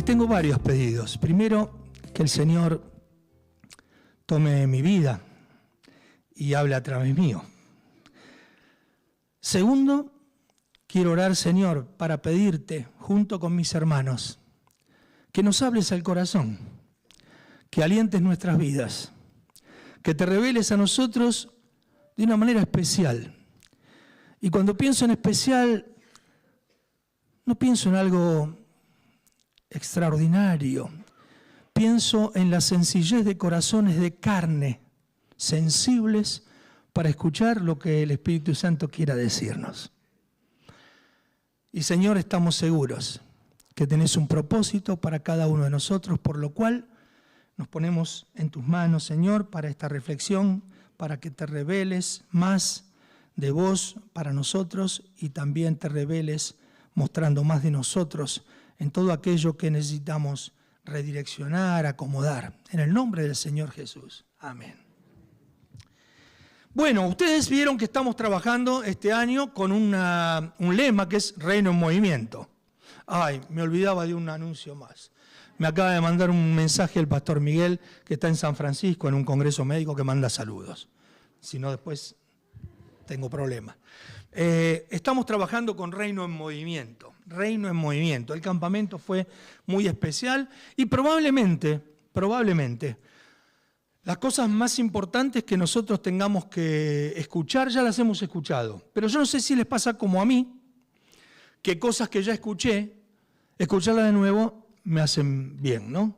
tengo varios pedidos. Primero, que el Señor tome mi vida y hable a través mío. Segundo, quiero orar, Señor, para pedirte, junto con mis hermanos, que nos hables al corazón, que alientes nuestras vidas, que te reveles a nosotros de una manera especial. Y cuando pienso en especial, no pienso en algo extraordinario. Pienso en la sencillez de corazones de carne, sensibles para escuchar lo que el Espíritu Santo quiera decirnos. Y Señor, estamos seguros que tenés un propósito para cada uno de nosotros, por lo cual nos ponemos en tus manos, Señor, para esta reflexión, para que te reveles más de vos para nosotros y también te reveles mostrando más de nosotros en todo aquello que necesitamos redireccionar, acomodar. En el nombre del Señor Jesús. Amén. Bueno, ustedes vieron que estamos trabajando este año con un lema que es Reino en Movimiento. Ay, me olvidaba de un anuncio más. Me acaba de mandar un mensaje el pastor Miguel, que está en San Francisco en un congreso médico, que manda saludos. Si no, después tengo problemas. Estamos trabajando con Reino en Movimiento. Reino en Movimiento. El campamento fue muy especial y probablemente, las cosas más importantes que nosotros tengamos que escuchar ya las hemos escuchado. Pero yo no sé si les pasa como a mí, que cosas que ya escuché, escucharlas de nuevo me hacen bien, ¿no?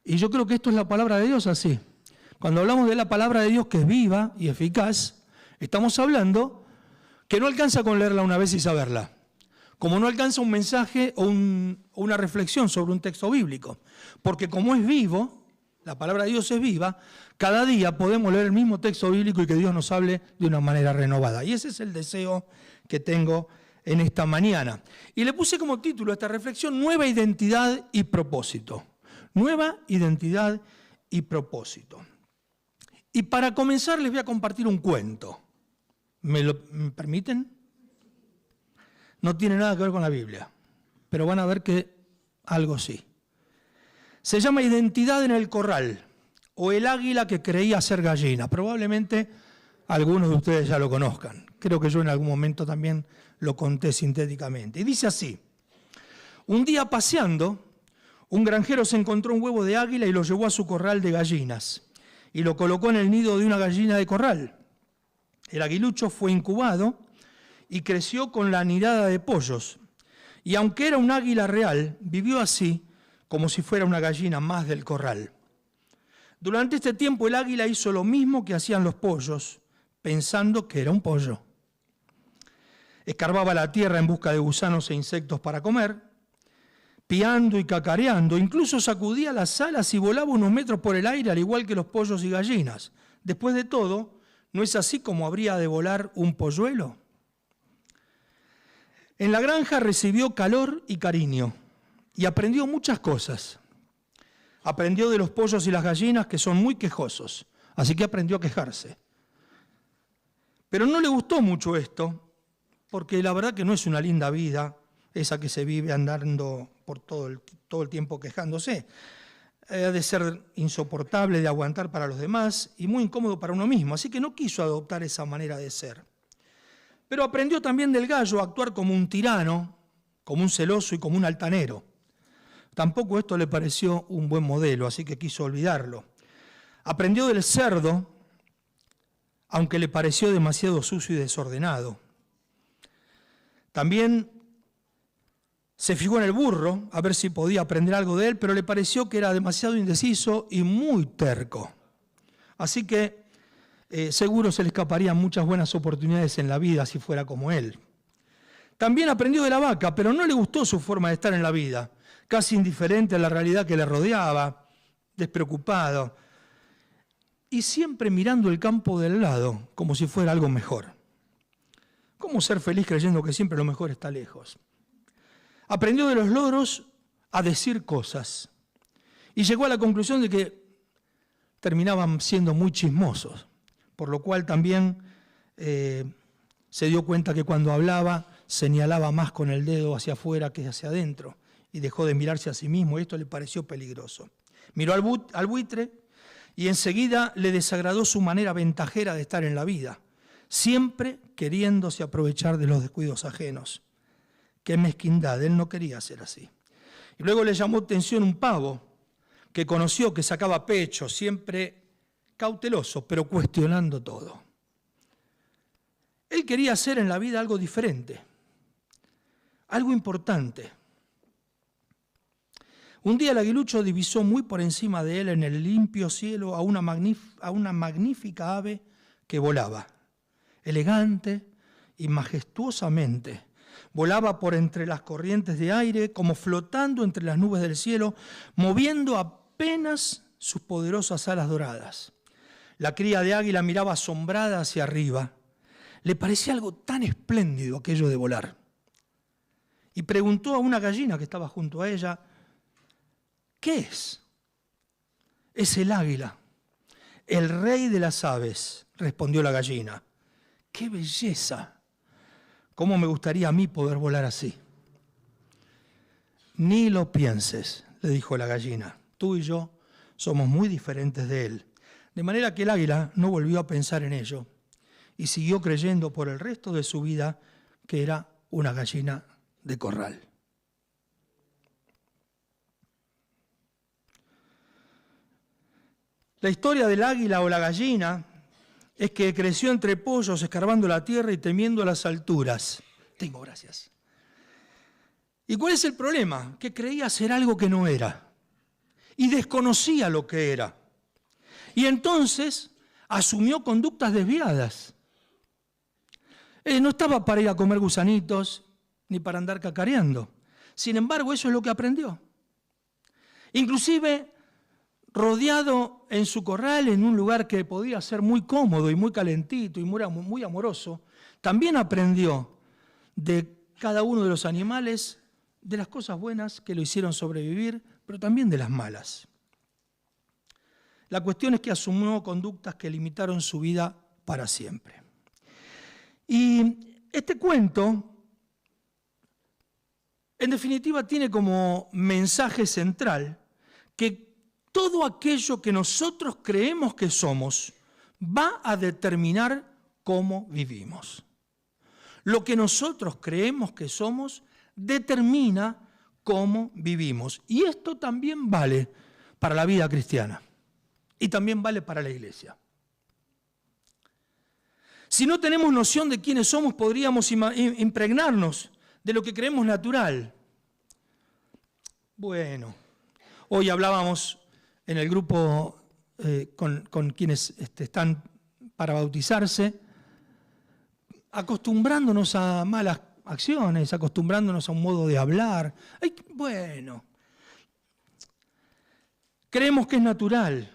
Y yo creo que esto es la palabra de Dios así. Cuando hablamos de la palabra de Dios que es viva y eficaz, estamos hablando que no alcanza con leerla una vez y saberla. Como no alcanza un mensaje o una reflexión sobre un texto bíblico. Porque como es vivo, la palabra de Dios es viva, cada día podemos leer el mismo texto bíblico y que Dios nos hable de una manera renovada. Y ese es el deseo que tengo en esta mañana. Y le puse como título a esta reflexión, Nueva Identidad y Propósito. Nueva Identidad y Propósito. Y para comenzar les voy a compartir un cuento. ¿Me permiten? No tiene nada que ver con la Biblia, pero van a ver que algo sí. Se llama Identidad en el Corral, o el águila que creía ser gallina. Probablemente algunos de ustedes ya lo conozcan. Creo que yo en algún momento también lo conté sintéticamente. Y dice así: un día paseando, un granjero se encontró un huevo de águila y lo llevó a su corral de gallinas y lo colocó en el nido de una gallina de corral. El aguilucho fue incubado y creció con la nidada de pollos. Y aunque era un águila real, vivió así como si fuera una gallina más del corral. Durante este tiempo el águila hizo lo mismo que hacían los pollos, pensando que era un pollo. Escarbaba la tierra en busca de gusanos e insectos para comer, piando y cacareando, incluso sacudía las alas y volaba unos metros por el aire, al igual que los pollos y gallinas. Después de todo, ¿no es así como habría de volar un polluelo? En la granja recibió calor y cariño y aprendió muchas cosas. Aprendió de los pollos y las gallinas, que son muy quejosos, así que aprendió a quejarse. Pero no le gustó mucho esto, porque la verdad que no es una linda vida esa que se vive andando por todo el tiempo quejándose. Ha de ser insoportable de aguantar para los demás y muy incómodo para uno mismo, así que no quiso adoptar esa manera de ser. Pero aprendió también del gallo a actuar como un tirano, como un celoso y como un altanero. Tampoco esto le pareció un buen modelo, así que quiso olvidarlo. Aprendió del cerdo, aunque le pareció demasiado sucio y desordenado. También se fijó en el burro, a ver si podía aprender algo de él, pero le pareció que era demasiado indeciso y muy terco. Así que seguro se le escaparían muchas buenas oportunidades en la vida si fuera como él. También aprendió de la vaca, pero no le gustó su forma de estar en la vida, casi indiferente a la realidad que le rodeaba, despreocupado, y siempre mirando el campo del lado, como si fuera algo mejor. ¿Cómo ser feliz creyendo que siempre lo mejor está lejos? Aprendió de los loros a decir cosas y llegó a la conclusión de que terminaban siendo muy chismosos, por lo cual también se dio cuenta que cuando hablaba señalaba más con el dedo hacia afuera que hacia adentro y dejó de mirarse a sí mismo. Esto le pareció peligroso. Miró al buitre y enseguida le desagradó su manera ventajera de estar en la vida, siempre queriéndose aprovechar de los descuidos ajenos. Qué mezquindad, él no quería ser así. Y luego le llamó atención un pavo que conoció, que sacaba pecho, siempre cauteloso, pero cuestionando todo. Él quería hacer en la vida algo diferente, algo importante. Un día el aguilucho divisó muy por encima de él en el limpio cielo a una magnífica ave que volaba, elegante y majestuosamente. Volaba por entre las corrientes de aire, como flotando entre las nubes del cielo, moviendo apenas sus poderosas alas doradas. La cría de águila miraba asombrada hacia arriba. Le parecía algo tan espléndido aquello de volar. Y preguntó a una gallina que estaba junto a ella, ¿qué es? Es el águila, el rey de las aves, respondió la gallina. ¡Qué belleza! ¿Cómo me gustaría a mí poder volar así? Ni lo pienses, le dijo la gallina. Tú y yo somos muy diferentes de él. De manera que el águila no volvió a pensar en ello y siguió creyendo por el resto de su vida que era una gallina de corral. La historia del águila o la gallina es que creció entre pollos, escarbando la tierra y temiendo las alturas. Tengo, gracias. ¿Y cuál es el problema? Que creía ser algo que no era y desconocía lo que era. Y entonces asumió conductas desviadas. No estaba para ir a comer gusanitos ni para andar cacareando. Sin embargo, eso es lo que aprendió. Inclusive, rodeado en su corral, en un lugar que podía ser muy cómodo y muy calentito y muy amoroso, también aprendió de cada uno de los animales, de las cosas buenas que lo hicieron sobrevivir, pero también de las malas. La cuestión es que asumió conductas que limitaron su vida para siempre. Y este cuento, en definitiva, tiene como mensaje central que todo aquello que nosotros creemos que somos va a determinar cómo vivimos. Lo que nosotros creemos que somos determina cómo vivimos. Y esto también vale para la vida cristiana y también vale para la iglesia. Si no tenemos noción de quiénes somos, podríamos impregnarnos de lo que creemos natural. Bueno, hoy hablábamos en el grupo con quienes están para bautizarse, acostumbrándonos a malas acciones, acostumbrándonos a un modo de hablar. Bueno, creemos que es natural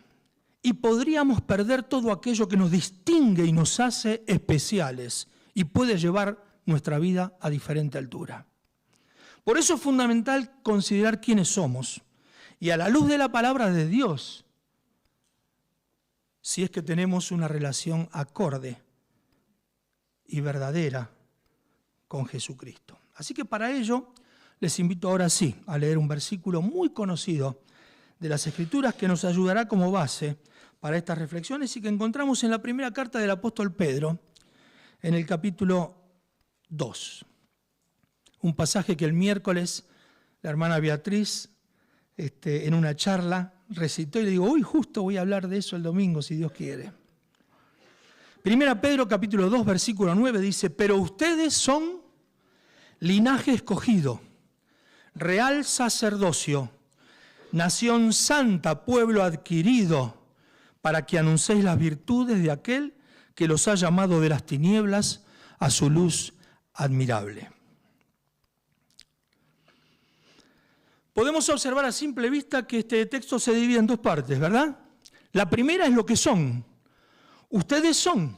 y podríamos perder todo aquello que nos distingue y nos hace especiales y puede llevar nuestra vida a diferente altura. Por eso es fundamental considerar quiénes somos y a la luz de la palabra de Dios, si es que tenemos una relación acorde y verdadera con Jesucristo. Así que para ello les invito ahora sí a leer un versículo muy conocido de las Escrituras que nos ayudará como base para estas reflexiones y que encontramos en la primera carta del apóstol Pedro, en el capítulo 2. Un pasaje que el miércoles la hermana Beatriz en una charla recitó y le digo, justo voy a hablar de eso el domingo, si Dios quiere. Primera Pedro capítulo 2, versículo 9 dice, pero ustedes son linaje escogido, real sacerdocio, nación santa, pueblo adquirido, para que anunciéis las virtudes de aquel que los ha llamado de las tinieblas a su luz admirable. Podemos observar a simple vista que este texto se divide en dos partes, ¿verdad? La primera es lo que son. Ustedes son.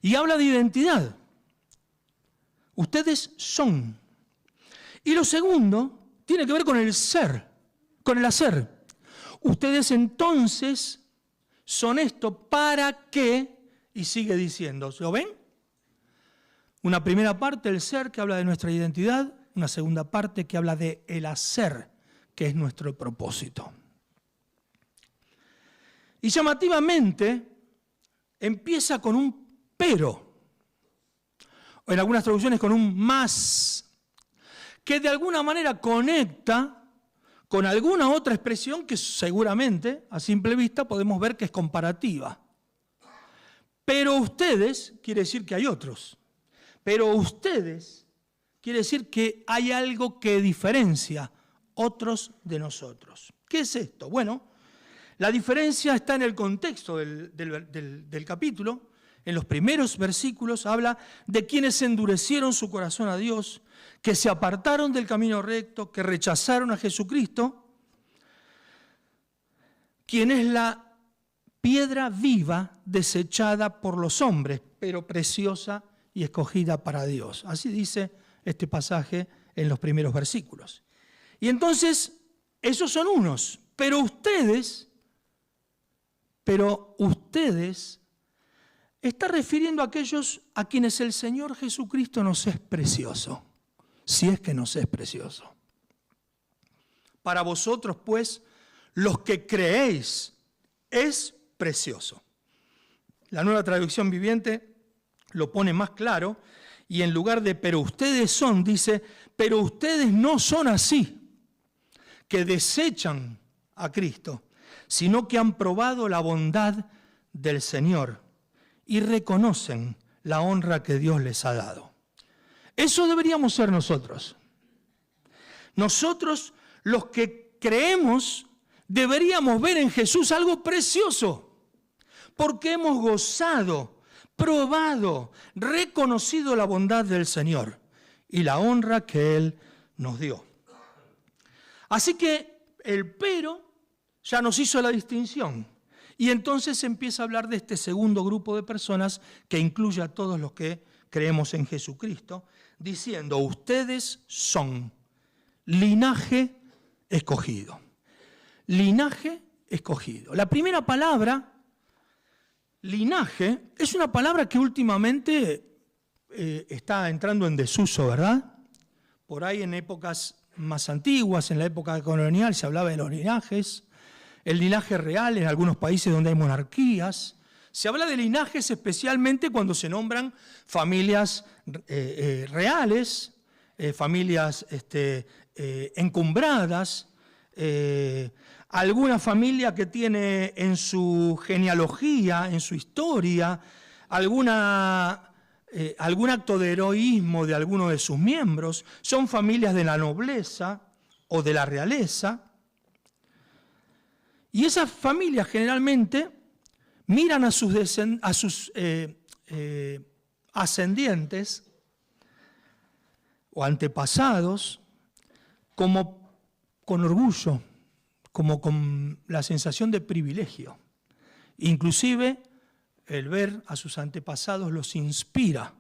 Y habla de identidad. Ustedes son. Y lo segundo tiene que ver con el ser, con el hacer. Ustedes entonces son esto para que, y sigue diciendo, ¿lo ven? Una primera parte, el ser, que habla de nuestra identidad, una segunda parte que habla de el hacer, que es nuestro propósito. Y llamativamente empieza con un pero, o en algunas traducciones con un más, que de alguna manera conecta con alguna otra expresión que seguramente a simple vista podemos ver que es comparativa. Pero ustedes, quiere decir que hay otros, pero ustedes quiere decir que hay algo que diferencia otros de nosotros. ¿Qué es esto? Bueno, la diferencia está en el contexto del capítulo. En los primeros versículos habla de quienes endurecieron su corazón a Dios, que se apartaron del camino recto, que rechazaron a Jesucristo, quien es la piedra viva desechada por los hombres, pero preciosa y escogida para Dios. Así dice este pasaje en los primeros versículos. Y entonces, esos son unos, pero ustedes está refiriendo a aquellos a quienes el Señor Jesucristo nos es precioso, si es que nos es precioso. Para vosotros, pues, los que creéis, es precioso. La Nueva Traducción Viviente lo pone más claro y en lugar de pero ustedes son, dice, pero ustedes no son así, que desechan a Cristo, sino que han probado la bondad del Señor y reconocen la honra que Dios les ha dado. Eso deberíamos ser nosotros. Nosotros, los que creemos, deberíamos ver en Jesús algo precioso, porque hemos gozado, probado, reconocido la bondad del Señor y la honra que Él nos dio. Así que el pero ya nos hizo la distinción. Y entonces empieza a hablar de este segundo grupo de personas que incluye a todos los que creemos en Jesucristo, diciendo, ustedes son linaje escogido. Linaje escogido. La primera palabra, linaje, es una palabra que últimamente está entrando en desuso, ¿verdad? Por ahí en épocas más antiguas, en la época colonial, se hablaba de los linajes. El linaje real en algunos países donde hay monarquías. Se habla de linajes especialmente cuando se nombran familias reales, familias encumbradas, alguna familia que tiene en su genealogía, en su historia, algún acto de heroísmo de alguno de sus miembros. Son familias de la nobleza o de la realeza. Y esas familias generalmente miran a sus ascendientes o antepasados como con orgullo, como con la sensación de privilegio. Inclusive el ver a sus antepasados los inspira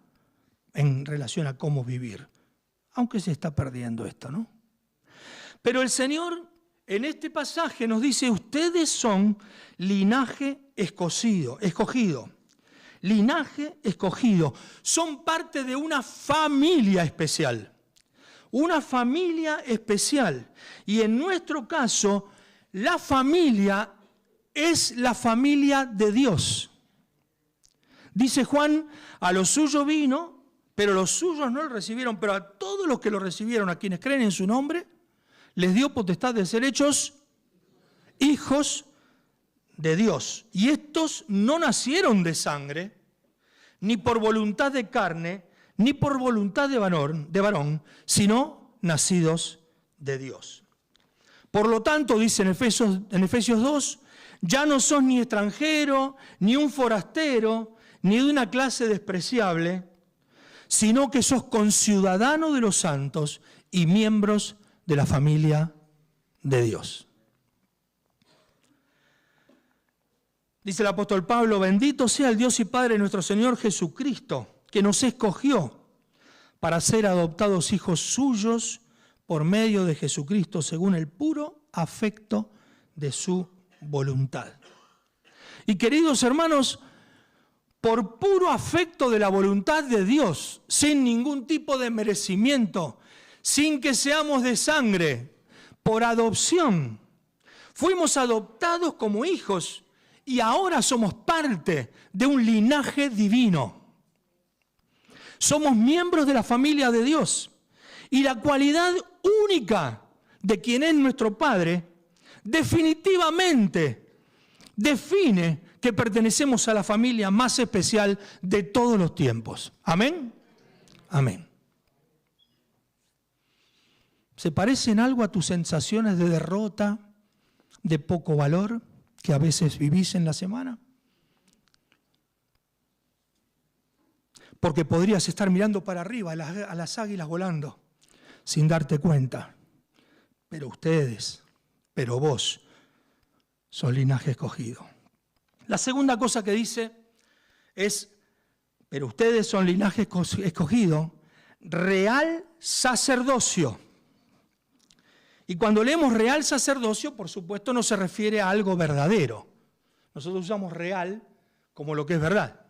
en relación a cómo vivir, aunque se está perdiendo esto, ¿no? Pero el Señor en este pasaje nos dice, ustedes son linaje escogido, linaje escogido, son parte de una familia especial, y en nuestro caso, la familia es la familia de Dios. Dice Juan, a los suyos vino, pero los suyos no lo recibieron, pero a todos los que lo recibieron, a quienes creen en su nombre, les dio potestad de ser hechos hijos de Dios. Y estos no nacieron de sangre, ni por voluntad de carne, ni por voluntad de varón, sino nacidos de Dios. Por lo tanto, dice en Efesios 2, ya no sos ni extranjero, ni un forastero, ni de una clase despreciable, sino que sos conciudadano de los santos y miembros de la familia de Dios. Dice el apóstol Pablo, bendito sea el Dios y Padre de nuestro Señor Jesucristo, que nos escogió para ser adoptados hijos suyos por medio de Jesucristo, según el puro afecto de su voluntad. Y queridos hermanos, por puro afecto de la voluntad de Dios, sin ningún tipo de merecimiento, sin que seamos de sangre, por adopción. Fuimos adoptados como hijos y ahora somos parte de un linaje divino. Somos miembros de la familia de Dios y la cualidad única de quien es nuestro Padre definitivamente define que pertenecemos a la familia más especial de todos los tiempos. ¿Amén? Amén. ¿Se parecen algo a tus sensaciones de derrota, de poco valor que a veces vivís en la semana? Porque podrías estar mirando para arriba a las águilas volando sin darte cuenta. Pero vos sos linaje escogido. La segunda cosa que dice es, pero ustedes son linaje escogido, real sacerdocio. Y cuando leemos real sacerdocio, por supuesto, no se refiere a algo verdadero. Nosotros usamos real como lo que es verdad.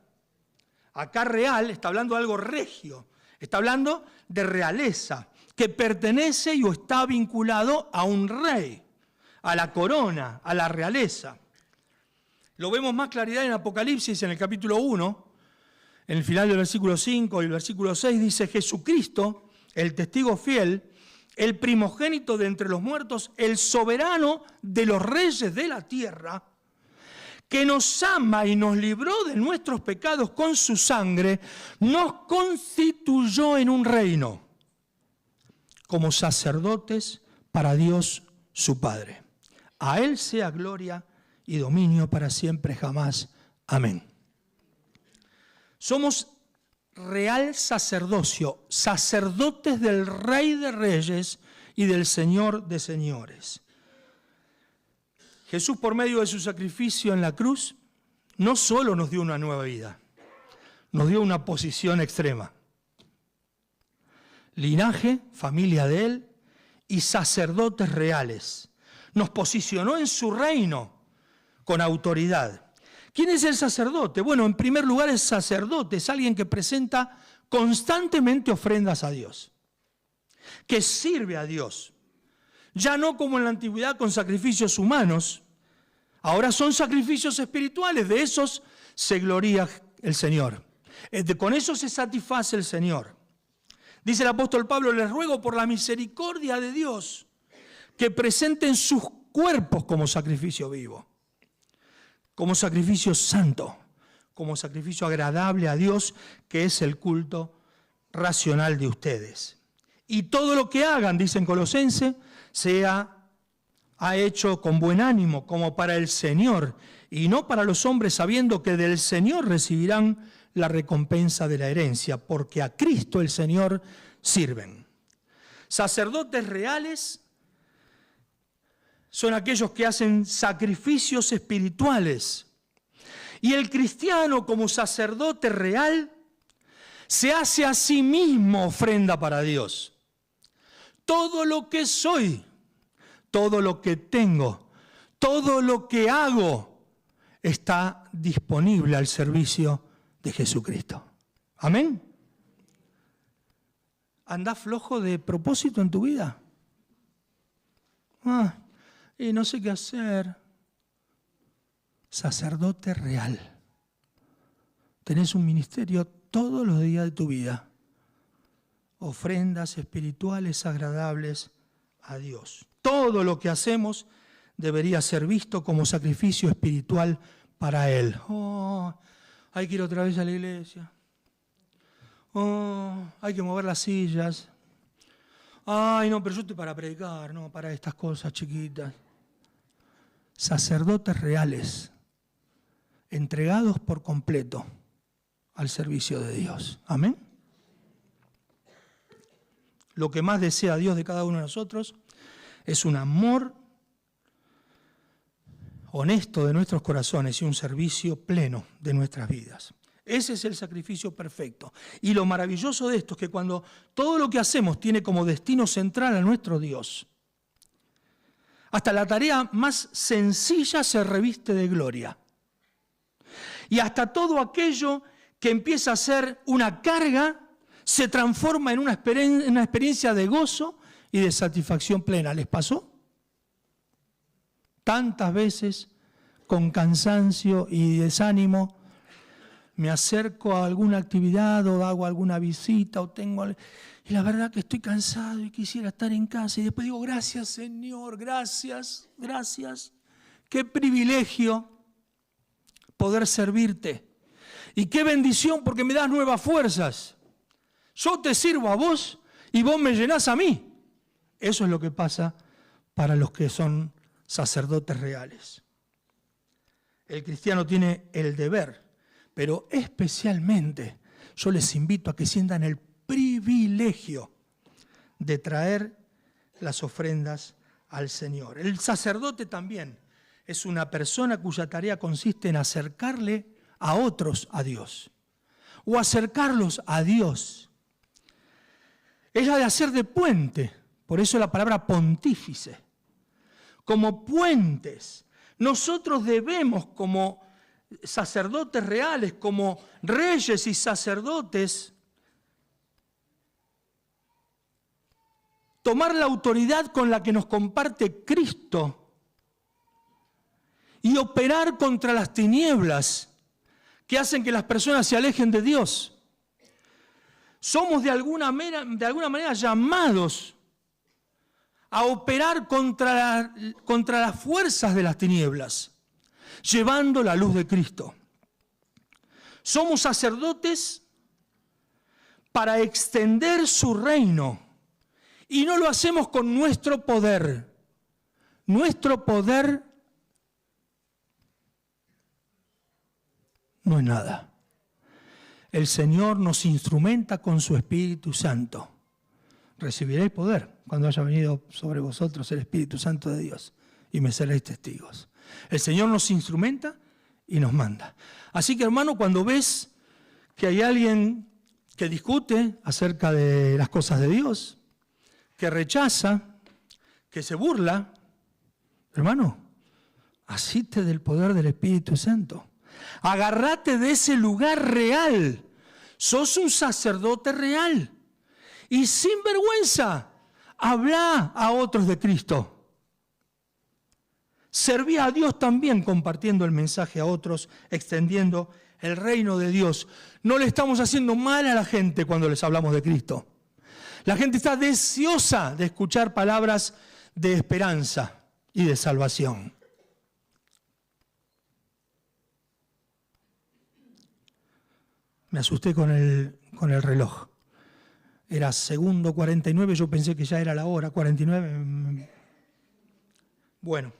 Acá real está hablando de algo regio, está hablando de realeza, que pertenece y o está vinculado a un rey, a la corona, a la realeza. Lo vemos más claridad en Apocalipsis, en el capítulo 1, en el final del versículo 5 y el versículo 6, dice: Jesucristo, el testigo fiel, el primogénito de entre los muertos, el soberano de los reyes de la tierra, que nos ama y nos libró de nuestros pecados con su sangre, nos constituyó en un reino, como sacerdotes para Dios su Padre. A Él sea gloria y dominio para siempre jamás. Amén. Somos real sacerdocio, sacerdotes del Rey de Reyes y del Señor de Señores. Jesús, por medio de su sacrificio en la cruz, no solo nos dio una nueva vida, nos dio una posición extrema. Linaje, familia de Él y sacerdotes reales. Nos posicionó en su reino con autoridad. ¿Quién es el sacerdote? Bueno, en primer lugar, el sacerdote es alguien que presenta constantemente ofrendas a Dios, que sirve a Dios. Ya no como en la antigüedad con sacrificios humanos, ahora son sacrificios espirituales, de esos se gloria el Señor. Con eso se satisface el Señor. Dice el apóstol Pablo: les ruego por la misericordia de Dios que presenten sus cuerpos como sacrificio vivo, como sacrificio santo, como sacrificio agradable a Dios, que es el culto racional de ustedes. Y todo lo que hagan, dice en Colosenses, ha hecho con buen ánimo, como para el Señor, y no para los hombres, sabiendo que del Señor recibirán la recompensa de la herencia, porque a Cristo el Señor sirven. Sacerdotes reales son aquellos que hacen sacrificios espirituales. Y el cristiano, como sacerdote real, se hace a sí mismo ofrenda para Dios. Todo lo que soy, todo lo que tengo, todo lo que hago está disponible al servicio de Jesucristo. ¿Amén? ¿Andás flojo de propósito en tu vida? Y no sé qué hacer. Sacerdote real. Tenés un ministerio todos los días de tu vida. Ofrendas espirituales agradables a Dios. Todo lo que hacemos debería ser visto como sacrificio espiritual para Él. Hay que ir otra vez a la iglesia. Hay que mover las sillas. Ay, no, pero yo estoy para predicar, no, para estas cosas chiquitas. Sacerdotes reales, entregados por completo al servicio de Dios. Amén. Lo que más desea Dios de cada uno de nosotros es un amor honesto de nuestros corazones y un servicio pleno de nuestras vidas. Ese es el sacrificio perfecto. Y lo maravilloso de esto es que cuando todo lo que hacemos tiene como destino central a nuestro Dios, hasta la tarea más sencilla se reviste de gloria. Y hasta todo aquello que empieza a ser una carga se transforma en una experiencia de gozo y de satisfacción plena. ¿Les pasó? Tantas veces, con cansancio y desánimo, me acerco a alguna actividad o hago alguna visita y la verdad que estoy cansado y quisiera estar en casa y después digo, gracias Señor, gracias, gracias. Qué privilegio poder servirte y qué bendición porque me das nuevas fuerzas. Yo te sirvo a vos y vos me llenás a mí. Eso es lo que pasa para los que son sacerdotes reales. El cristiano tiene el deber, pero especialmente yo les invito a que sientan el privilegio de traer las ofrendas al Señor. El sacerdote también es una persona cuya tarea consiste en acercarle a otros a Dios o acercarlos a Dios. Es la de hacer de puente, por eso la palabra pontífice. Como puentes, nosotros debemos como sacerdotes reales, como reyes y sacerdotes, tomar la autoridad con la que nos comparte Cristo y operar contra las tinieblas que hacen que las personas se alejen de Dios. Somos de alguna manera llamados a operar contra las fuerzas de las tinieblas, llevando la luz de Cristo. Somos sacerdotes para extender su reino y no lo hacemos con nuestro poder. Nuestro poder no es nada. El Señor nos instrumenta con su Espíritu Santo. Recibiréis poder cuando haya venido sobre vosotros el Espíritu Santo de Dios y me seréis testigos. El Señor nos instrumenta y nos manda. Así que, hermano, cuando ves que hay alguien que discute acerca de las cosas de Dios, que rechaza, que se burla, hermano, asiste del poder del Espíritu Santo. Agárrate de ese lugar real. Sos un sacerdote real. Y sin vergüenza, habla a otros de Cristo. Serví a Dios también compartiendo el mensaje a otros, extendiendo el reino de Dios. No le estamos haciendo mal a la gente cuando les hablamos de Cristo. La gente está deseosa de escuchar palabras de esperanza y de salvación. Me asusté con el reloj. Era segundo 49, yo pensé que ya era la hora 49. Bueno.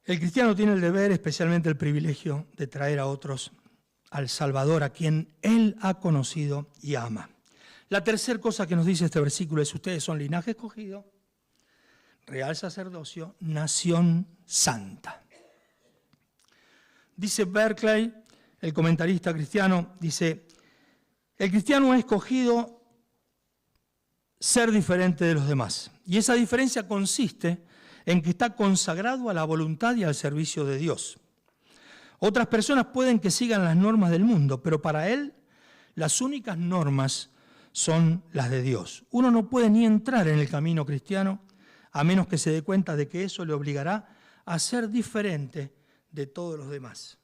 El cristiano tiene el deber, especialmente el privilegio, de traer a otros al Salvador, a quien Él ha conocido y ama. La tercera cosa que nos dice este versículo es: ustedes son linaje escogido, real sacerdocio, nación santa. Dice Berkeley, el comentarista cristiano, dice: el cristiano ha escogido ser diferente de los demás. Y esa diferencia consiste en que está consagrado a la voluntad y al servicio de Dios. Otras personas pueden que sigan las normas del mundo, pero para él las únicas normas son las de Dios. Uno no puede ni entrar en el camino cristiano a menos que se dé cuenta de que eso le obligará a ser diferente de todos los demás.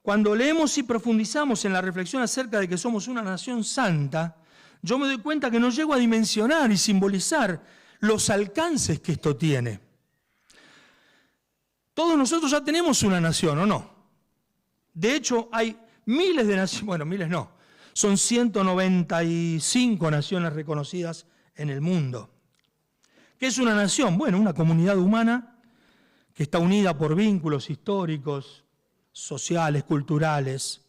Cuando leemos y profundizamos en la reflexión acerca de que somos una nación santa, yo me doy cuenta que no llego a dimensionar y simbolizar los alcances que esto tiene. Todos nosotros ya tenemos una nación, ¿o no? De hecho, hay miles de naciones, bueno, miles no, son 195 naciones reconocidas en el mundo. ¿Qué es una nación? Bueno, una comunidad humana que está unida por vínculos históricos, sociales, culturales,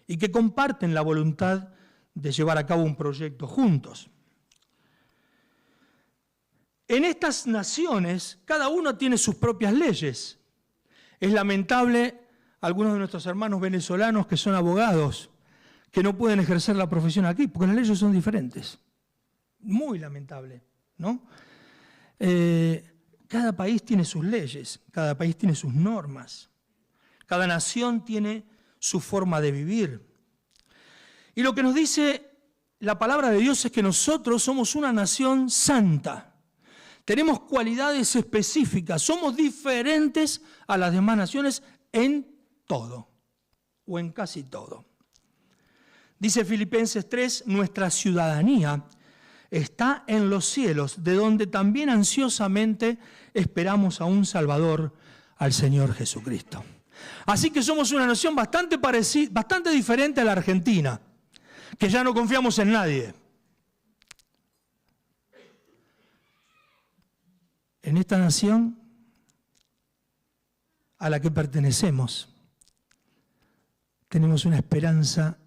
y que comparten la voluntad de llevar a cabo un proyecto juntos. En estas naciones, cada uno tiene sus propias leyes. Es lamentable algunos de nuestros hermanos venezolanos que son abogados, que no pueden ejercer la profesión aquí, porque las leyes son diferentes. Muy lamentable, ¿no? Cada país tiene sus leyes, cada país tiene sus normas, cada nación tiene su forma de vivir. Y lo que nos dice la palabra de Dios es que nosotros somos una nación santa. Tenemos cualidades específicas, somos diferentes a las demás naciones en todo, o en casi todo. Dice Filipenses 3, nuestra ciudadanía está en los cielos, de donde también ansiosamente esperamos a un Salvador, al Señor Jesucristo. Así que somos una nación bastante diferente a la Argentina, que ya no confiamos en nadie. En esta nación a la que pertenecemos, tenemos una esperanza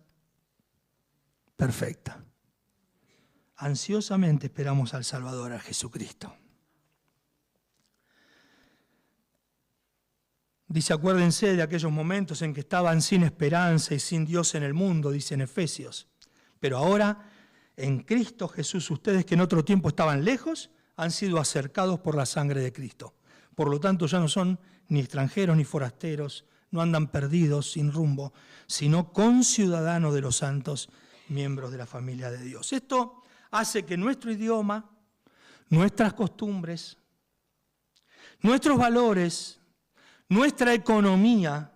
perfecta. Ansiosamente esperamos al Salvador, a Jesucristo. Dice, acuérdense de aquellos momentos en que estaban sin esperanza y sin Dios en el mundo, dice en Efesios. Pero ahora, en Cristo Jesús, ustedes que en otro tiempo estaban lejos, han sido acercados por la sangre de Cristo. Por lo tanto, ya no son ni extranjeros ni forasteros, no andan perdidos, sin rumbo, sino conciudadanos de los santos, miembros de la familia de Dios. Esto hace que nuestro idioma, nuestras costumbres, nuestros valores, nuestra economía,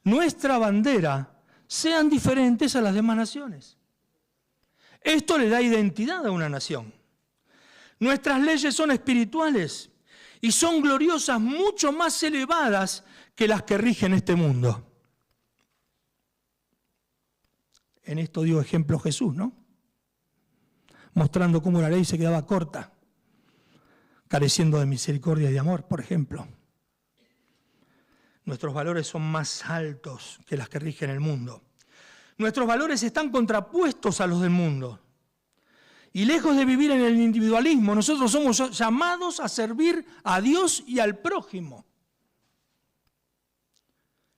nuestra bandera, sean diferentes a las demás naciones. Esto le da identidad a una nación. Nuestras leyes son espirituales y son gloriosas, mucho más elevadas que las que rigen este mundo. En esto dio ejemplo Jesús, ¿no? Mostrando cómo la ley se quedaba corta, careciendo de misericordia y de amor, por ejemplo. Nuestros valores son más altos que las que rigen el mundo. Nuestros valores están contrapuestos a los del mundo. Y lejos de vivir en el individualismo, nosotros somos llamados a servir a Dios y al prójimo.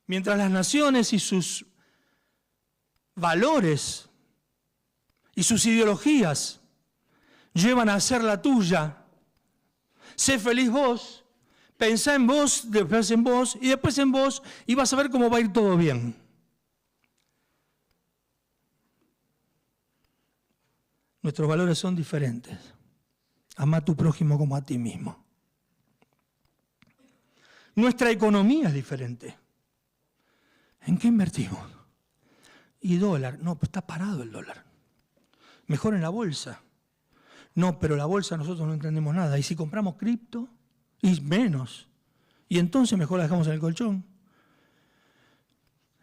Mientras las naciones y sus valores y sus ideologías llevan a hacer la tuya, sé feliz vos, pensá en vos, después en vos y después en vos y vas a ver cómo va a ir todo bien. Nuestros valores son diferentes. Amá a tu prójimo como a ti mismo. Nuestra economía es diferente. ¿En qué invertimos? Y dólar. No, pues está parado el dólar. Mejor en la bolsa. No, pero la bolsa nosotros no entendemos nada. Y si compramos cripto, y menos. Y entonces mejor la dejamos en el colchón.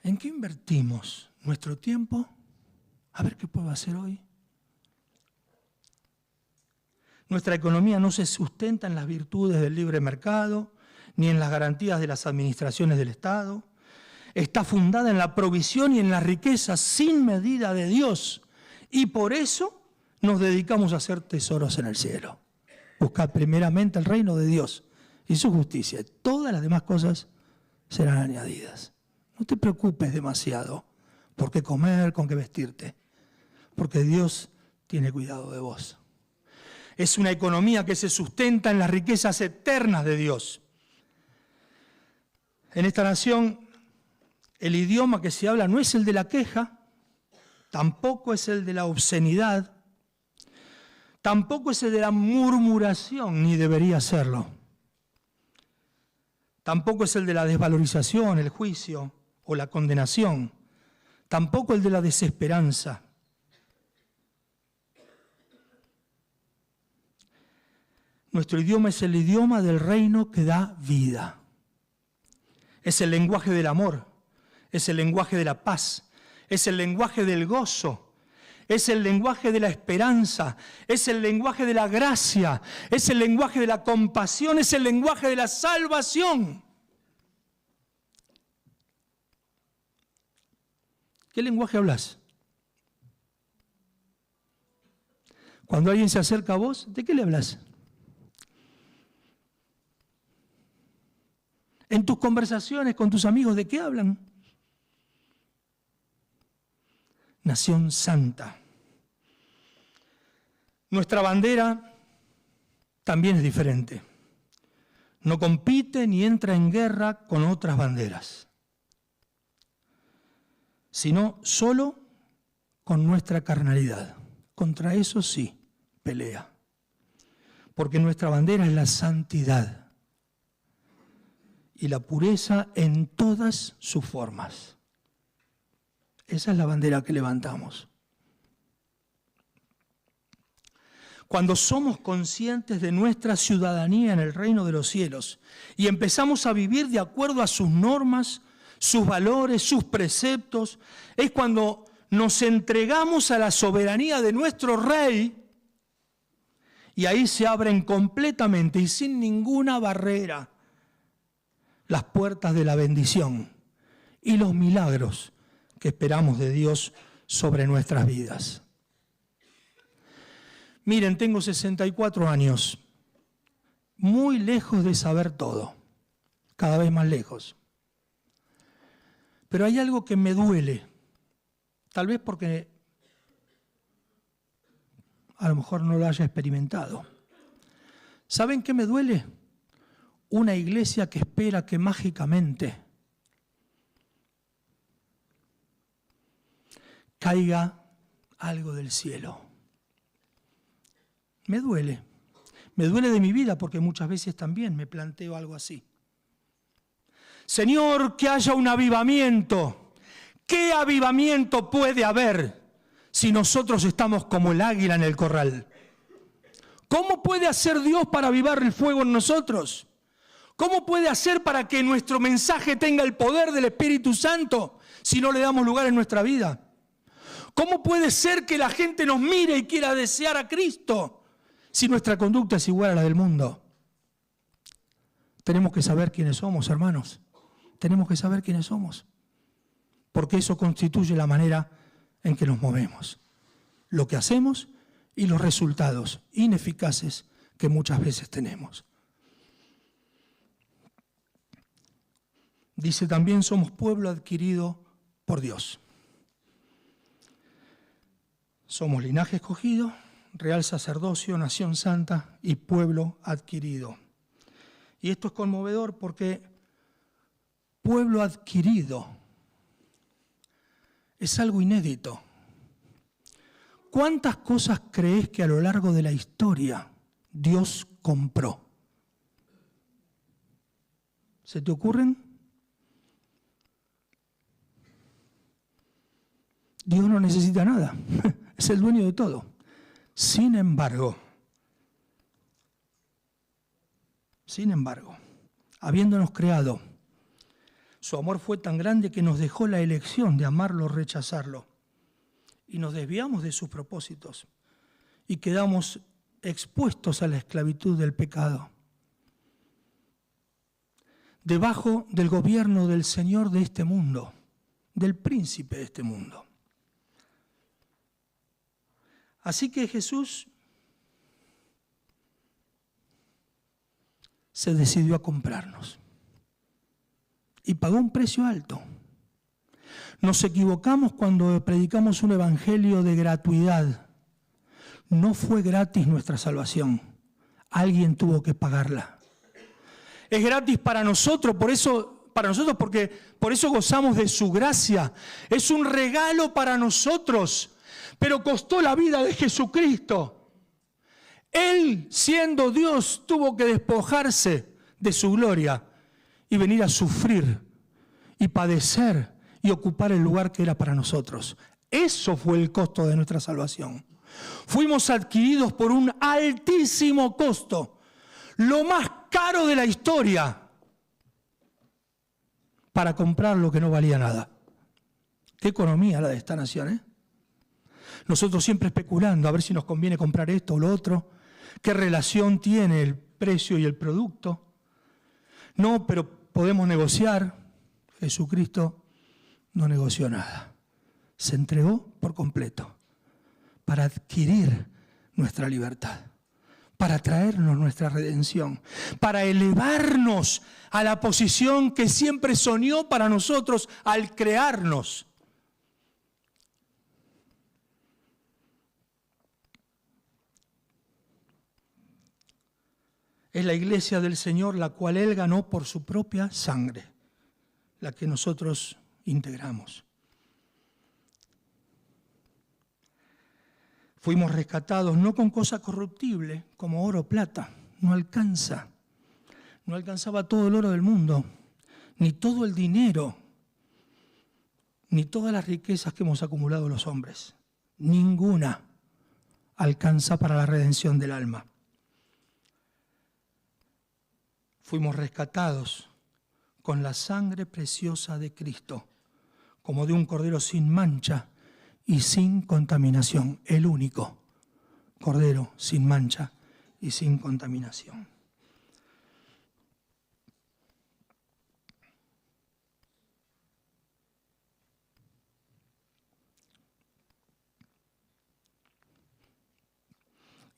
¿En qué invertimos nuestro tiempo? A ver qué puedo hacer hoy. Nuestra economía no se sustenta en las virtudes del libre mercado, ni en las garantías de las administraciones del Estado. Está fundada en la provisión y en la riqueza sin medida de Dios. Y por eso nos dedicamos a hacer tesoros en el cielo. Buscad primeramente el reino de Dios y su justicia. Todas las demás cosas serán añadidas. No te preocupes demasiado por qué comer, con qué vestirte, porque Dios tiene cuidado de vos. Es una economía que se sustenta en las riquezas eternas de Dios. En esta nación, el idioma que se habla no es el de la queja, tampoco es el de la obscenidad, tampoco es el de la murmuración, ni debería serlo. Tampoco es el de la desvalorización, el juicio o la condenación, tampoco el de la desesperanza. Nuestro idioma es el idioma del reino que da vida. Es el lenguaje del amor, es el lenguaje de la paz, es el lenguaje del gozo, es el lenguaje de la esperanza, es el lenguaje de la gracia, es el lenguaje de la compasión, es el lenguaje de la salvación. ¿Qué lenguaje hablas? Cuando alguien se acerca a vos, ¿de qué le hablas? En tus conversaciones con tus amigos, ¿de qué hablan? Nación santa. Nuestra bandera también es diferente. No compite ni entra en guerra con otras banderas. sino solo con nuestra carnalidad. Contra eso sí, pelea. Porque nuestra bandera es la santidad y la pureza en todas sus formas. Esa es la bandera que levantamos. Cuando somos conscientes de nuestra ciudadanía en el reino de los cielos y empezamos a vivir de acuerdo a sus normas, sus valores, sus preceptos, es cuando nos entregamos a la soberanía de nuestro Rey y ahí se abren completamente y sin ninguna barrera las puertas de la bendición y los milagros que esperamos de Dios sobre nuestras vidas. Miren, tengo 64 años, muy lejos de saber todo, cada vez más lejos. Pero hay algo que me duele, tal vez porque a lo mejor no lo haya experimentado. ¿Saben qué me duele? Una iglesia que espera que mágicamente caiga algo del cielo. Me duele de mi vida porque muchas veces también me planteo algo así. Señor, que haya un avivamiento. ¿Qué avivamiento puede haber si nosotros estamos como el águila en el corral? ¿Cómo puede hacer Dios para avivar el fuego en nosotros? ¿Cómo puede hacer para que nuestro mensaje tenga el poder del Espíritu Santo si no le damos lugar en nuestra vida? ¿Cómo puede ser que la gente nos mire y quiera desear a Cristo si nuestra conducta es igual a la del mundo? Tenemos que saber quiénes somos, hermanos. Tenemos que saber quiénes somos. Porque eso constituye la manera en que nos movemos. Lo que hacemos y los resultados ineficaces que muchas veces tenemos. Dice también, somos pueblo adquirido por Dios. Somos linaje escogido, real sacerdocio, nación santa y pueblo adquirido. Y esto es conmovedor porque pueblo adquirido es algo inédito. ¿Cuántas cosas crees que a lo largo de la historia Dios compró? ¿Se te ocurren? Dios no necesita nada, es el dueño de todo. Sin embargo, habiéndonos creado, su amor fue tan grande que nos dejó la elección de amarlo o rechazarlo. Y nos desviamos de sus propósitos y quedamos expuestos a la esclavitud del pecado. Debajo del gobierno del Señor de este mundo, del príncipe de este mundo. Así que Jesús se decidió a comprarnos y pagó un precio alto. Nos equivocamos cuando predicamos un evangelio de gratuidad. No fue gratis nuestra salvación. Alguien tuvo que pagarla. Es gratis para nosotros, porque por eso gozamos de su gracia. Es un regalo para nosotros, pero costó la vida de Jesucristo. Él, siendo Dios, tuvo que despojarse de su gloria y venir a sufrir y padecer y ocupar el lugar que era para nosotros. Eso fue el costo de nuestra salvación. Fuimos adquiridos por un altísimo costo, lo más caro de la historia, para comprar lo que no valía nada. Qué economía la de esta nación, ¿eh? Nosotros siempre especulando a ver si nos conviene comprar esto o lo otro, qué relación tiene el precio y el producto. No, pero podemos negociar. Jesucristo no negoció nada. Se entregó por completo para adquirir nuestra libertad, para traernos nuestra redención, para elevarnos a la posición que siempre soñó para nosotros al crearnos. Es la iglesia del Señor la cual Él ganó por su propia sangre, la que nosotros integramos. Fuimos rescatados no con cosa corruptible, como oro o plata. No alcanza. No alcanzaba todo el oro del mundo, ni todo el dinero, ni todas las riquezas que hemos acumulado los hombres. Ninguna alcanza para la redención del alma. Fuimos rescatados con la sangre preciosa de Cristo, como de un cordero sin mancha y sin contaminación, el único cordero sin mancha y sin contaminación.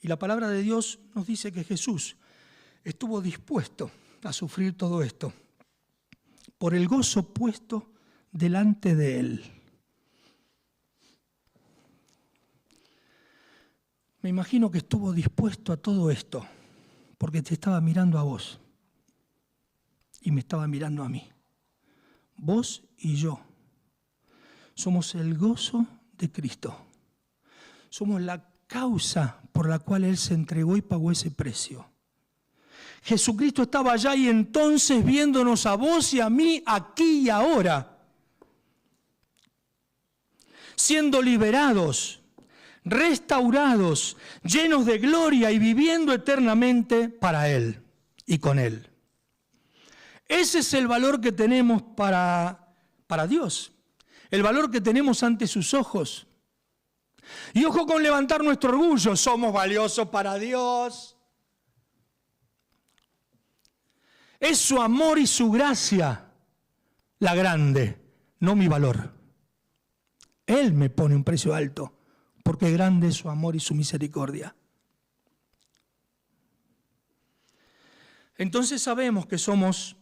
Y la palabra de Dios nos dice que Jesús estuvo dispuesto a sufrir todo esto por el gozo puesto delante de Él. Me imagino que estuvo dispuesto a todo esto porque te estaba mirando a vos y me estaba mirando a mí. Vos y yo somos el gozo de Cristo. Somos la causa por la cual Él se entregó y pagó ese precio. Jesucristo estaba allá y entonces viéndonos a vos y a mí aquí y ahora, siendo liberados, restaurados, llenos de gloria y viviendo eternamente para Él y con Él. Ese es el valor que tenemos para Dios, el valor que tenemos ante sus ojos. Y ojo con levantar nuestro orgullo, somos valiosos para Dios. Es su amor y su gracia la grande, no mi valor. Él me pone un precio alto, porque grande es su amor y su misericordia. Entonces sabemos que somos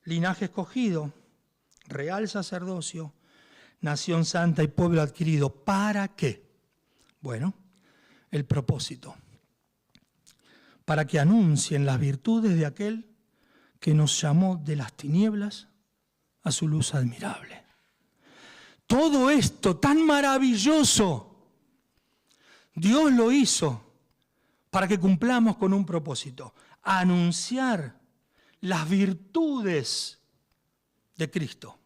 linaje escogido, real sacerdocio, nación santa y pueblo adquirido. ¿Para qué? Bueno, el propósito. Para que anuncien las virtudes de aquel que nos llamó de las tinieblas a su luz admirable. Todo esto tan maravilloso, Dios lo hizo para que cumplamos con un propósito: anunciar las virtudes de Cristo.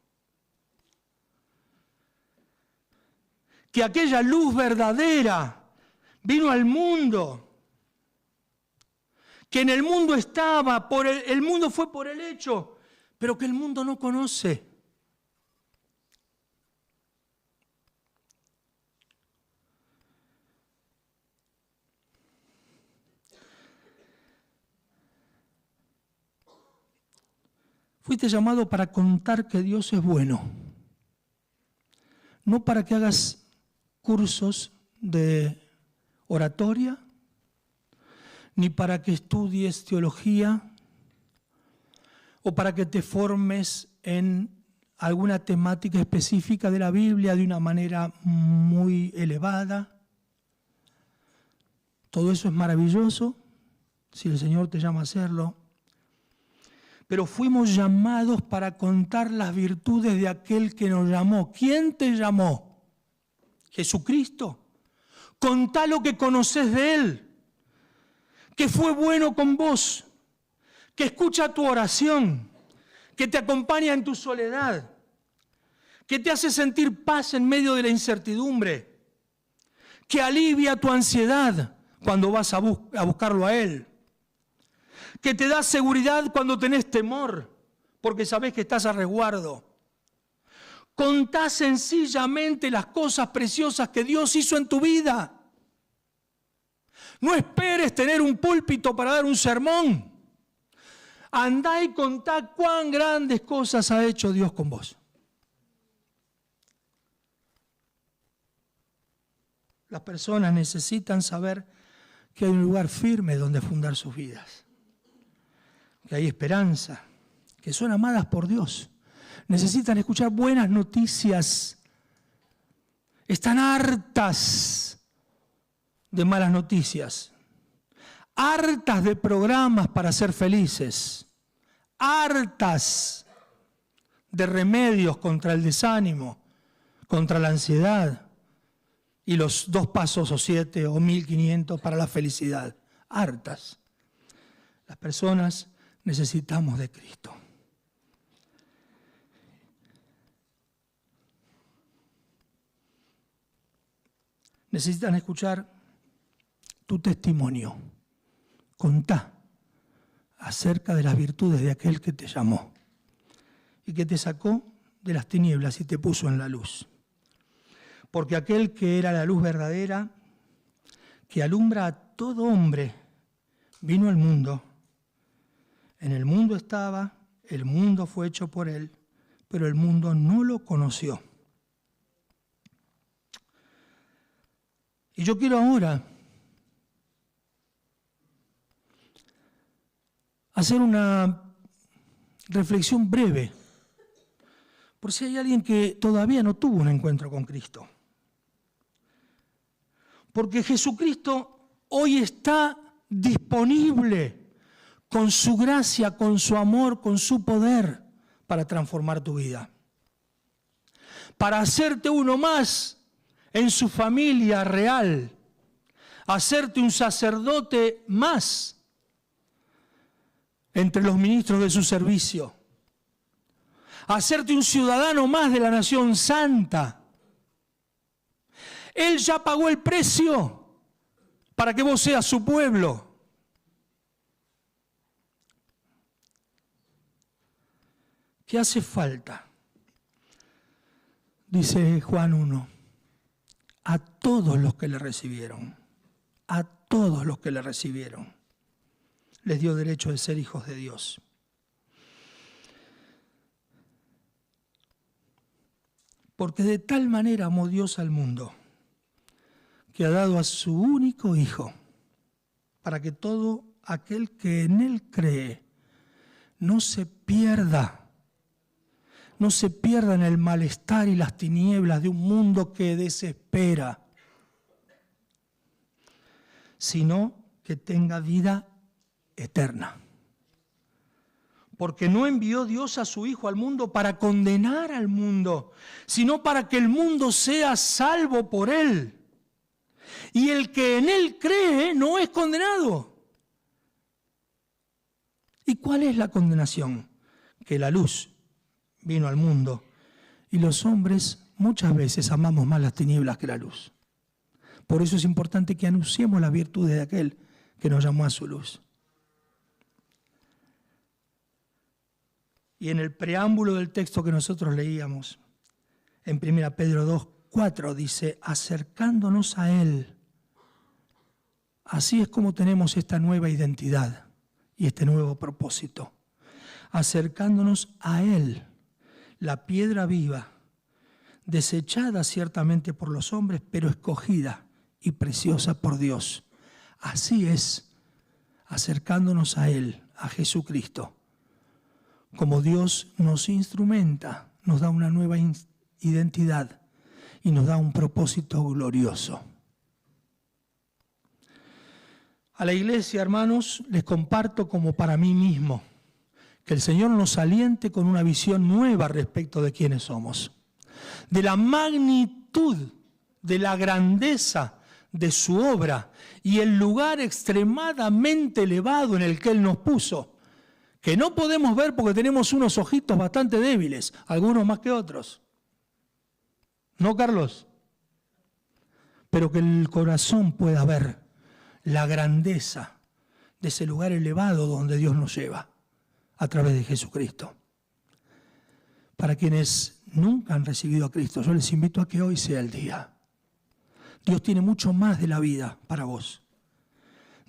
Que aquella luz verdadera vino al mundo, que en el mundo estaba, el mundo fue por el hecho, pero que el mundo no conoce. Fuiste llamado para contar que Dios es bueno, no para que hagas cursos de oratoria, ni para que estudies teología, o para que te formes en alguna temática específica de la Biblia de una manera muy elevada. Todo eso es maravilloso, si el Señor te llama a hacerlo. Pero fuimos llamados para contar las virtudes de aquel que nos llamó. ¿Quién te llamó? Jesucristo. Contá lo que conoces de Él, que fue bueno con vos, que escucha tu oración, que te acompaña en tu soledad, que te hace sentir paz en medio de la incertidumbre, que alivia tu ansiedad cuando vas a buscarlo a Él, que te da seguridad cuando tenés temor, porque sabés que estás a resguardo. Contá sencillamente las cosas preciosas que Dios hizo en tu vida. No esperes tener un púlpito para dar un sermón. Andá y contá cuán grandes cosas ha hecho Dios con vos. Las personas necesitan saber que hay un lugar firme donde fundar sus vidas, que hay esperanza, que son amadas por Dios. Necesitan escuchar buenas noticias. Están hartas de malas noticias, hartas de programas para ser felices, hartas de remedios contra el desánimo, contra la ansiedad, y los 2 pasos o 7 o 1500 para la felicidad. Hartas. Las personas necesitamos de Cristo. Necesitan escuchar tu testimonio. Contá acerca de las virtudes de aquel que te llamó y que te sacó de las tinieblas y te puso en la luz. Porque aquel que era la luz verdadera, que alumbra a todo hombre, vino al mundo. En el mundo estaba, el mundo fue hecho por él, pero el mundo no lo conoció. Y yo quiero ahora hacer una reflexión breve, por si hay alguien que todavía no tuvo un encuentro con Cristo. Porque Jesucristo hoy está disponible con su gracia, con su amor, con su poder para transformar tu vida. Para hacerte uno más en su familia real, hacerte un sacerdote más entre los ministros de su servicio, hacerte un ciudadano más de la nación santa. Él ya pagó el precio para que vos seas su pueblo. ¿Qué hace falta? Dice Juan 1, a todos los que le recibieron, a todos los que le recibieron, les dio derecho de ser hijos de Dios. Porque de tal manera amó Dios al mundo, que ha dado a su único Hijo, para que todo aquel que en Él cree no se pierda en el malestar y las tinieblas de un mundo que desespera, sino que tenga vida eterna. Porque no envió Dios a su Hijo al mundo para condenar al mundo, sino para que el mundo sea salvo por Él. Y el que en Él cree no es condenado. ¿Y cuál es la condenación? Que la luz vino al mundo y los hombres muchas veces amamos más las tinieblas que la luz. Por eso es importante que anunciemos las virtudes de aquel que nos llamó a su luz. Y en el preámbulo del texto que nosotros leíamos, en 1 Pedro 2:4 dice, acercándonos a Él. Así es como tenemos esta nueva identidad y este nuevo propósito. Acercándonos a Él, la piedra viva, desechada ciertamente por los hombres, pero escogida y preciosa por Dios. Así es, acercándonos a Él, a Jesucristo. Como Dios nos instrumenta, nos da una nueva identidad y nos da un propósito glorioso. A la iglesia, hermanos, les comparto como para mí mismo, que el Señor nos aliente con una visión nueva respecto de quiénes somos, de la magnitud, de la grandeza de su obra y el lugar extremadamente elevado en el que Él nos puso, que no podemos ver porque tenemos unos ojitos bastante débiles, algunos más que otros. ¿No, Carlos? Pero que el corazón pueda ver la grandeza de ese lugar elevado donde Dios nos lleva a través de Jesucristo. Para quienes nunca han recibido a Cristo, yo les invito a que hoy sea el día. Dios tiene mucho más de la vida para vos.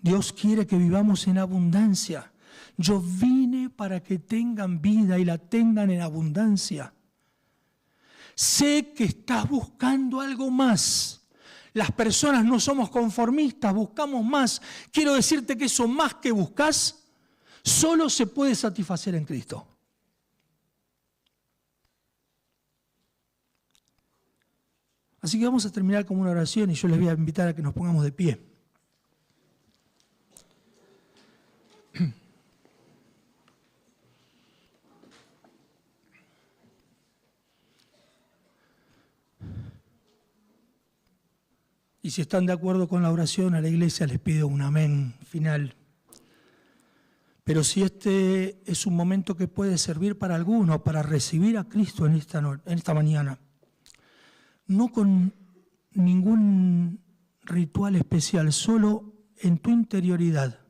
Dios quiere que vivamos en abundancia. Yo vine para que tengan vida y la tengan en abundancia. Sé que estás buscando algo más. Las personas no somos conformistas, buscamos más. Quiero decirte que eso más que buscas, solo se puede satisfacer en Cristo. Así que vamos a terminar con una oración y yo les voy a invitar a que nos pongamos de pie. Y si están de acuerdo con la oración, a la iglesia les pido un amén final. Pero si este es un momento que puede servir para alguno, para recibir a Cristo en esta mañana, no con ningún ritual especial, solo en tu interioridad,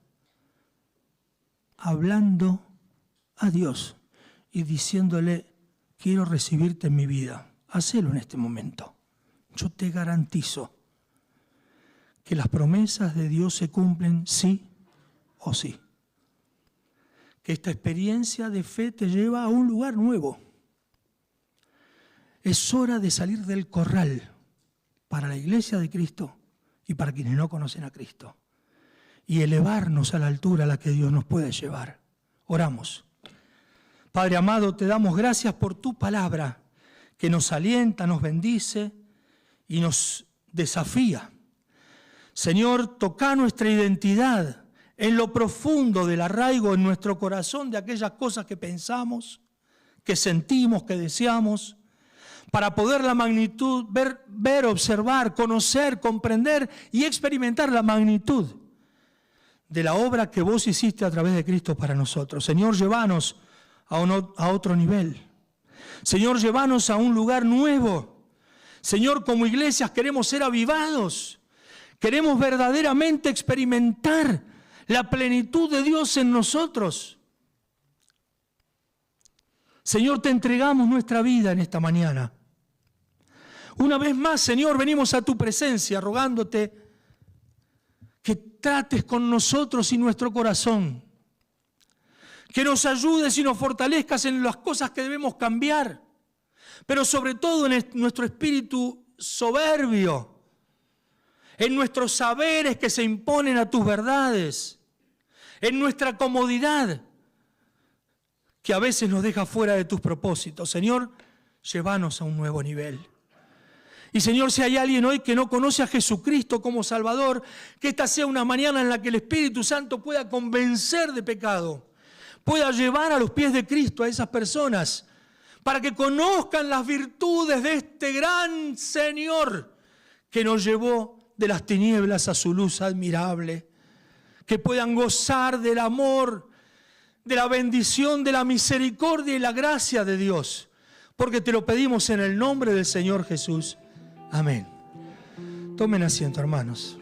hablando a Dios y diciéndole, quiero recibirte en mi vida. Hacelo en este momento. Yo te garantizo que las promesas de Dios se cumplen sí o sí. Que esta experiencia de fe te lleva a un lugar nuevo. Es hora de salir del corral para la iglesia de Cristo y para quienes no conocen a Cristo y elevarnos a la altura a la que Dios nos puede llevar. Oramos. Padre amado, te damos gracias por tu palabra que nos alienta, nos bendice y nos desafía. Señor, toca nuestra identidad en lo profundo del arraigo en nuestro corazón de aquellas cosas que pensamos, que sentimos, que deseamos, para poder la magnitud, ver, observar, conocer, comprender y experimentar la magnitud de la obra que vos hiciste a través de Cristo para nosotros. Señor, llévanos a otro nivel. Señor, llévanos a un lugar nuevo. Señor, como iglesias queremos ser avivados. Queremos verdaderamente experimentar la plenitud de Dios en nosotros. Señor, te entregamos nuestra vida en esta mañana. Una vez más, Señor, venimos a tu presencia rogándote que trates con nosotros y nuestro corazón. Que nos ayudes y nos fortalezcas en las cosas que debemos cambiar. Pero sobre todo en nuestro espíritu soberbio. En nuestros saberes que se imponen a tus verdades. En nuestra comodidad que a veces nos deja fuera de tus propósitos. Señor, llévanos a un nuevo nivel. Y Señor, si hay alguien hoy que no conoce a Jesucristo como Salvador, que esta sea una mañana en la que el Espíritu Santo pueda convencer de pecado, pueda llevar a los pies de Cristo a esas personas, para que conozcan las virtudes de este gran Señor que nos llevó de las tinieblas a su luz admirable, que puedan gozar del amor, de la bendición, de la misericordia y la gracia de Dios, porque te lo pedimos en el nombre del Señor Jesús. Amén. Tomen asiento, hermanos.